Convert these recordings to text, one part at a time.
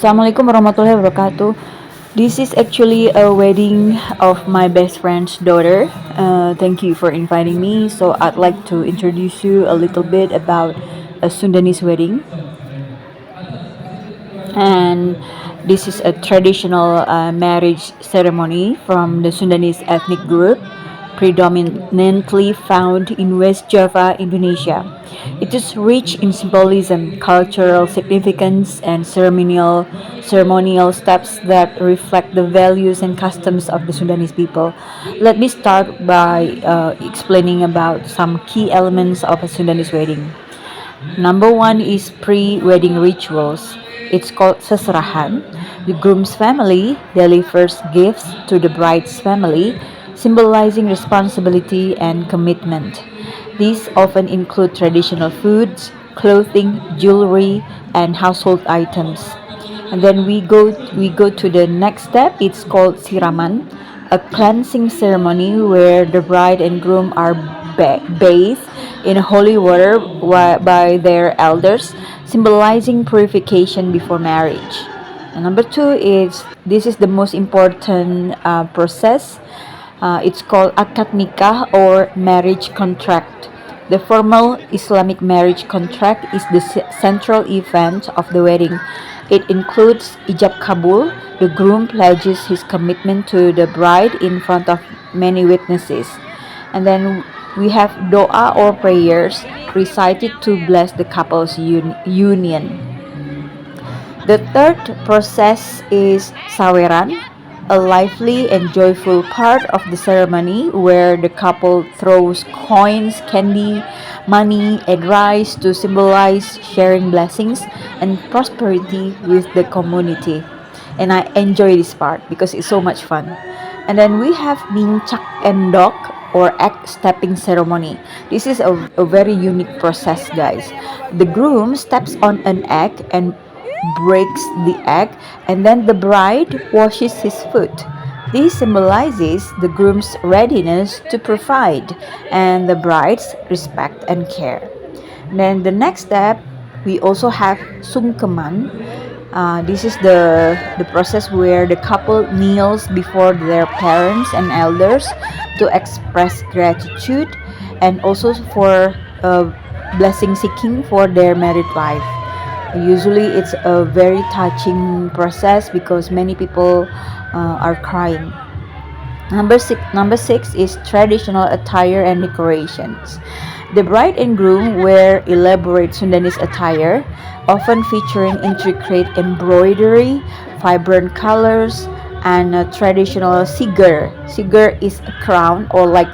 Assalamualaikum warahmatullahi wabarakatuh. This is actually a wedding of my best friend's daughter. Thank you for inviting me. So I'd like to introduce you a little bit about a Sundanese wedding. And this is a traditional marriage ceremony from the Sundanese ethnic group, predominantly found in West Java, Indonesia. It is rich in symbolism, cultural significance, and ceremonial steps that reflect the values and customs of the Sundanese people. Let me start by explaining about some key elements of a Sundanese wedding. Number one is pre-wedding rituals. It's called seserahan. The groom's family delivers gifts to the bride's family, symbolizing responsibility and commitment. These often include traditional foods, clothing, jewelry, and household items. And then we go to the next step. It's called siraman, a cleansing ceremony where the bride and groom are bathed in holy water by their elders, symbolizing purification before marriage. And number two is this is the most important process. It's called akad nikah or marriage contract. The formal Islamic marriage contract is the central event of the wedding. It includes ijab kabul. The groom pledges his commitment to the bride in front of many witnesses. And then we have doa or prayers recited to bless the couple's union. The third process is saweran, a lively and joyful part of the ceremony where the couple throws coins, candy, money, and rice to symbolize sharing blessings and prosperity with the community. And I enjoy this part because it's so much fun. And then we have Mincak Endok or egg stepping ceremony. This is a very unique process, guys. The groom steps on an egg and breaks the egg, and then the bride washes his foot. This symbolizes the groom's readiness to provide and the bride's respect and care. Then the next step, we also have sungkeman. This is the process where the couple kneels before their parents and elders to express gratitude and also for blessing seeking for their married life. Usually, it's a very touching process because many people are crying. Number six is traditional attire and decorations. The bride and groom wear elaborate Sundanese attire, often featuring intricate embroidery, vibrant colors, and a traditional sigar. Sigar is a crown or like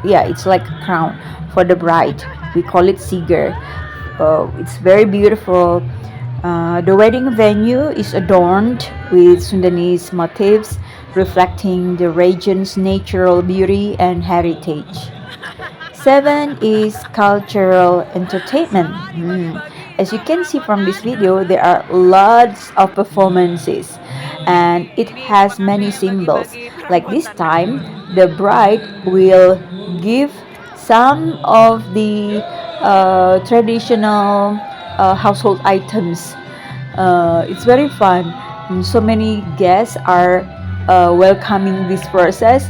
it's like a crown for the bride. We call it sigar. It's very beautiful. The wedding venue is adorned with Sundanese motifs reflecting the region's natural beauty and heritage. Seven is cultural entertainment. As you can see from this video, there are lots of performances and it has many symbols. Like this time, the bride will give some of the traditional household items. It's very fun. So many guests are welcoming this process.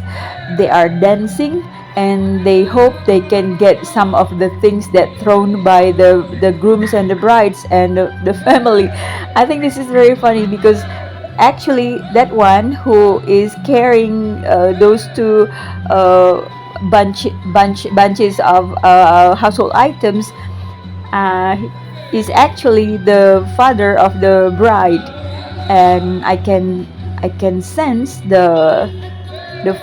They are dancing and they hope they can get some of the things that thrown by the grooms and the brides and the family. I think this is very funny because actually that one who is carrying those two bunches of household items uh, is actually the father of the bride, and I can sense the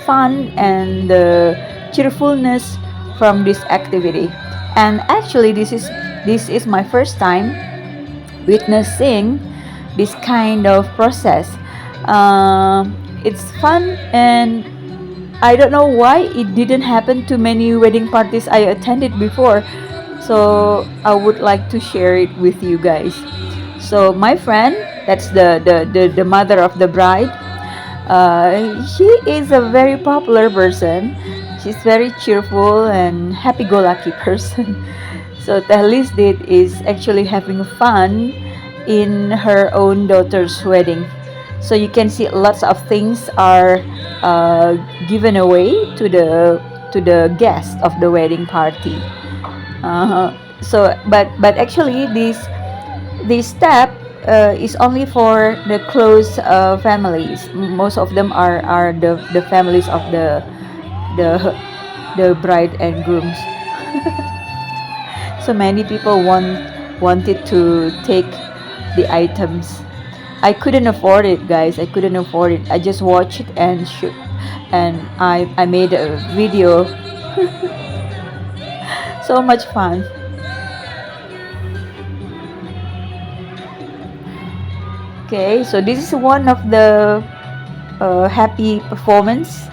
fun and the cheerfulness from this activity. And actually, this is my first time witnessing this kind of process. It's fun, and I don't know why it didn't happen to many wedding parties I attended before. So I would like to share it with you guys. So my friend, that's the mother of the bride. She is a very popular person. She's very cheerful and happy-go-lucky person. So Tahlis did is actually having fun in her own daughter's wedding. So you can see lots of things are uh, given away to the guests of the wedding party. So, but actually, this step is only for the close families. Most of them are the families of the the bride and grooms. So many people wanted to take the items. I couldn't afford it, guys. I couldn't afford it. I just watched it and shoot, and I made a video. So much fun. Okay, so this is one of the happy performance,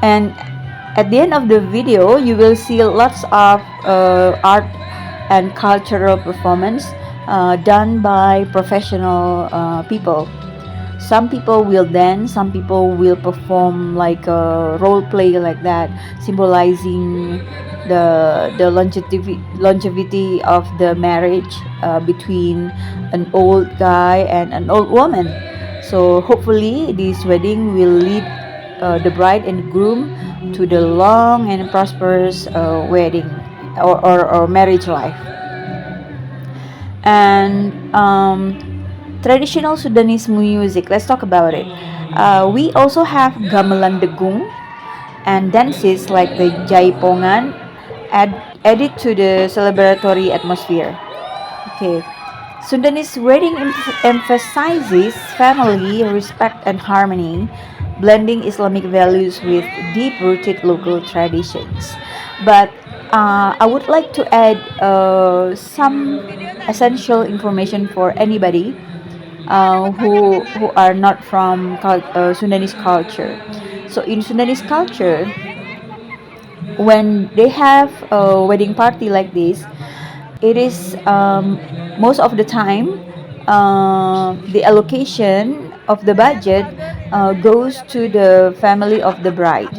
and at the end of the video you will see lots of art and cultural performance done by professional people. Some people will dance, some people will perform like a role play like that, symbolizing the longevity of the marriage between an old guy and an old woman. So hopefully this wedding will lead the bride and groom to the long and prosperous wedding or marriage life. And traditional Sudanese music, let's talk about it. We also have gamelan degung and dances like the jaipongan added to the celebratory atmosphere. Okay, Sudanese wedding emphasizes family, respect, and harmony, blending Islamic values with deep-rooted local traditions. But I would like to add some essential information for anybody who are not from Sudanese culture. So in Sudanese culture, when they have a wedding party like this, it is most of the time the allocation of the budget goes to the family of the bride.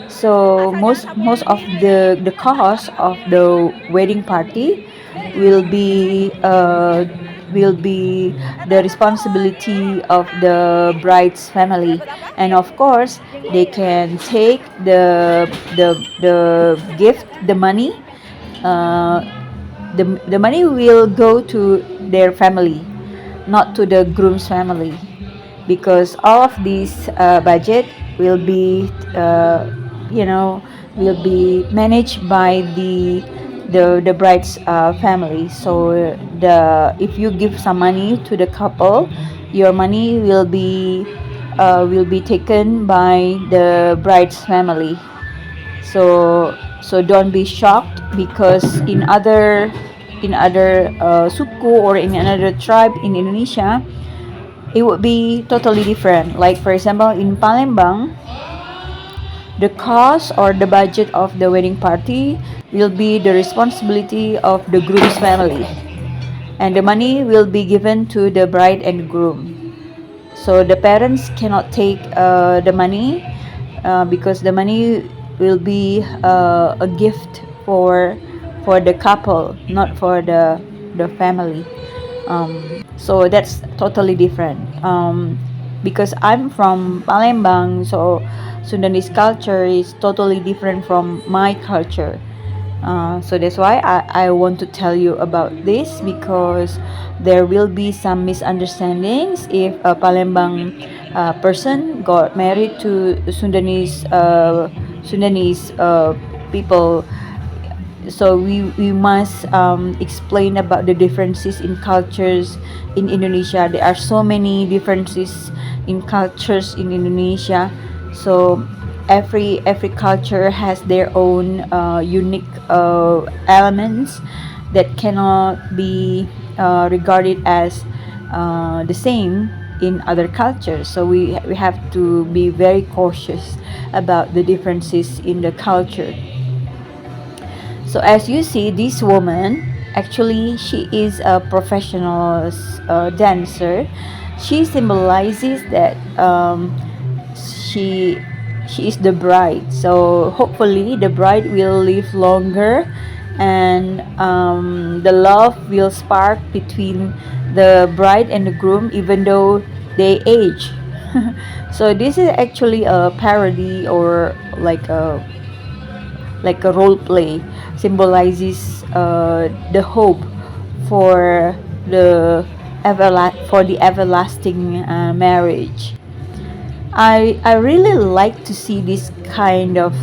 So most of the cost of the wedding party will be uh, will be the responsibility of the bride's family, and of course they can take the gift, the money. uh, the money will go to their family, not to the groom's family, because all of this budget will be you know will be managed by the bride's family. So the if you give some money to the couple, your money will be taken by the bride's family. So don't be shocked, because in other suku or in another tribe in Indonesia, it would be totally different. Like for example, in Palembang, the cost or the budget of the wedding party will be the responsibility of the groom's family, and the money will be given to the bride and groom. So the parents cannot take the money, because the money will be a gift for the couple, not for the family. So that's totally different. Because I'm from Palembang, so Sundanese culture is totally different from my culture. So that's why I want to tell you about this, because there will be some misunderstandings if a Palembang person got married to Sundanese people. So we must explain about the differences in cultures in Indonesia. There are so many differences in cultures in Indonesia. So every culture has their own unique elements that cannot be regarded as the same in other cultures. So we have to be very cautious about the differences in the culture. So as you see, this woman, actually she is a professional dancer. She symbolizes that she she is the bride. So hopefully the bride will live longer, and the love will spark between the bride and the groom even though they age. So this is actually a parody or like a role play, symbolizes the hope for the everlasting marriage. I really like to see this kind of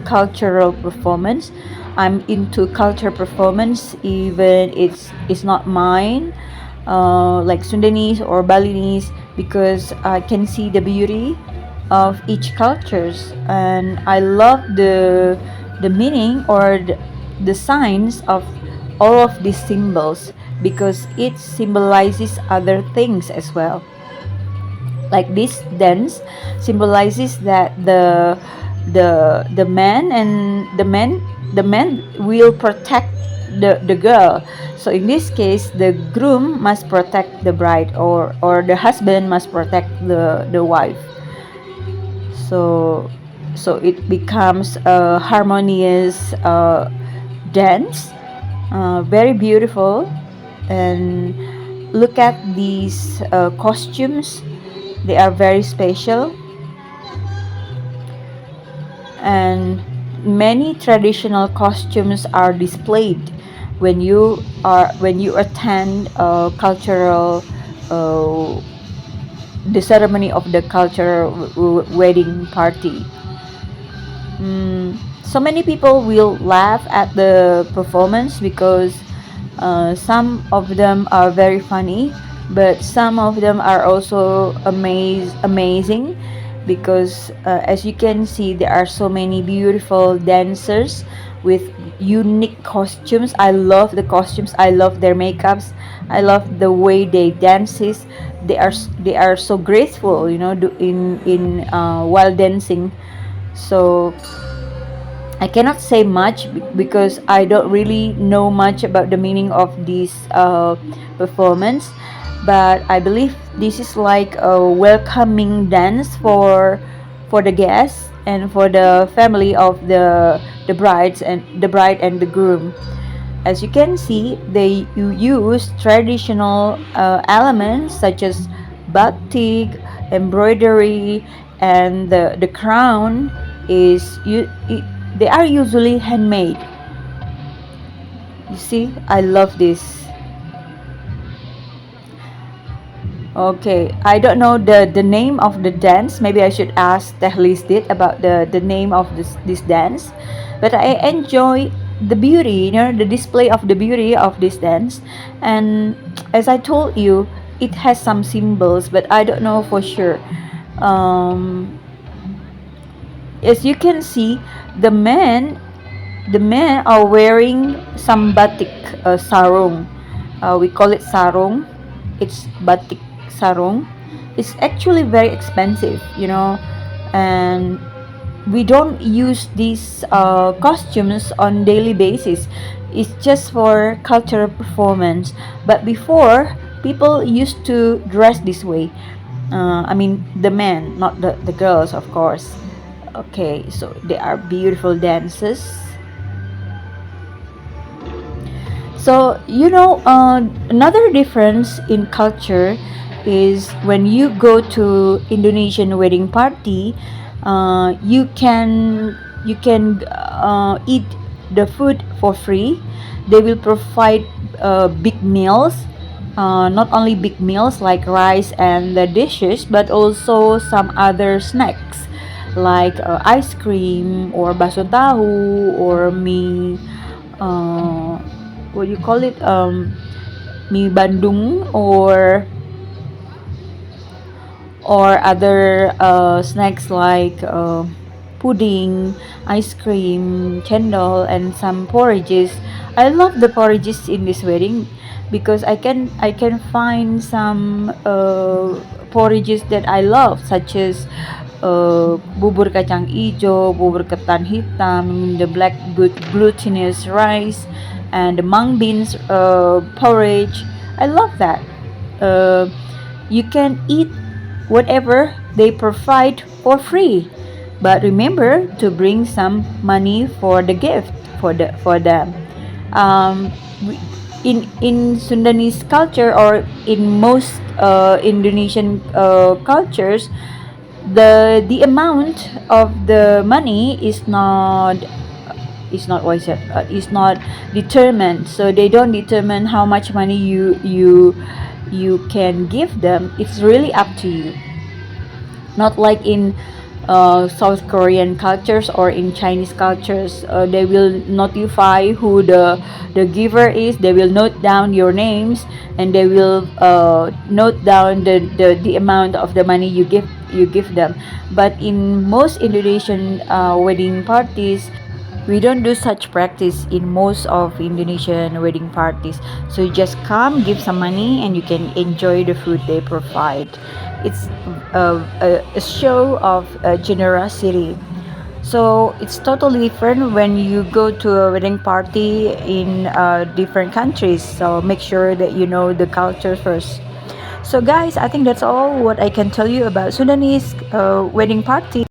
cultural performance. I'm into culture performance, even it's not mine, like Sundanese or Balinese, because I can see the beauty of each cultures, and I love the meaning or the signs of all of these symbols because it symbolizes other things as well. Like this dance symbolizes that the man and the man will protect the girl. So in this case, the groom must protect the bride, or the husband must protect the wife. So it becomes a harmonious dance, very beautiful. And look at these costumes, they are very special, and many traditional costumes are displayed when you attend a cultural uh, the ceremony of the cultural wedding party. So many people will laugh at the performance because some of them are very funny, but some of them are also amazing because as you can see, there are so many beautiful dancers with unique costumes. I love the costumes. I love their makeups. I love the way they dances. They are so graceful, in while dancing. So I cannot say much because I don't really know much about the meaning of this performance, but I believe this is like a welcoming dance for the guests and for the family of the bride and the groom. As you can see, they use traditional elements such as batik, embroidery, and the crown they are usually handmade. You see, I love this. Okay, I don't know the name of the dance. Maybe I should ask Tehlisdit about the name of this dance. But I enjoy the beauty, the display of the beauty of this dance. And as I told you, it has some symbols, but I don't know for sure. Um, as you can see, the men the men are wearing some batik sarong. We call it sarong. It's batik sarong. It's actually very expensive, and we don't use these costumes on daily basis. It's just for cultural performance. But before, people used to dress this way. I mean, the men, not the girls, of course. Okay, so they are beautiful dances. So, another difference in culture is when you go to Indonesian wedding party, you can eat the food for free. They will provide big meals, not only big meals like rice and the dishes, but also some other snacks like ice cream or baso tahu or mie. What do you call it? Mie Bandung or other snacks like pudding, ice cream, chendol, and some porridges. I love the porridges in this wedding because I can find some porridges that I love, such as bubur kacang ijo, bubur ketan hitam, the black glutinous rice, and the mung beans porridge. I love that. Uh, you can eat whatever they provide for free, but remember to bring some money for the gift for them. Um, in Sundanese culture, or in most Indonesian cultures, the amount of the money is not what is it is not determined. So they don't determine how much money you can give them. It's really up to you, not like in South Korean cultures or in Chinese cultures. They will notify who the giver is. They will note down your names, and they will note down the amount of the money you give them. But in most Indonesian wedding parties, we don't do such practice in most of Indonesian wedding parties. So you just come, give some money, and you can enjoy the food they provide. It's a show of generosity. So it's totally different when you go to a wedding party in different countries. So make sure that you know the culture first. So guys, I think that's all what I can tell you about Sudanese wedding party.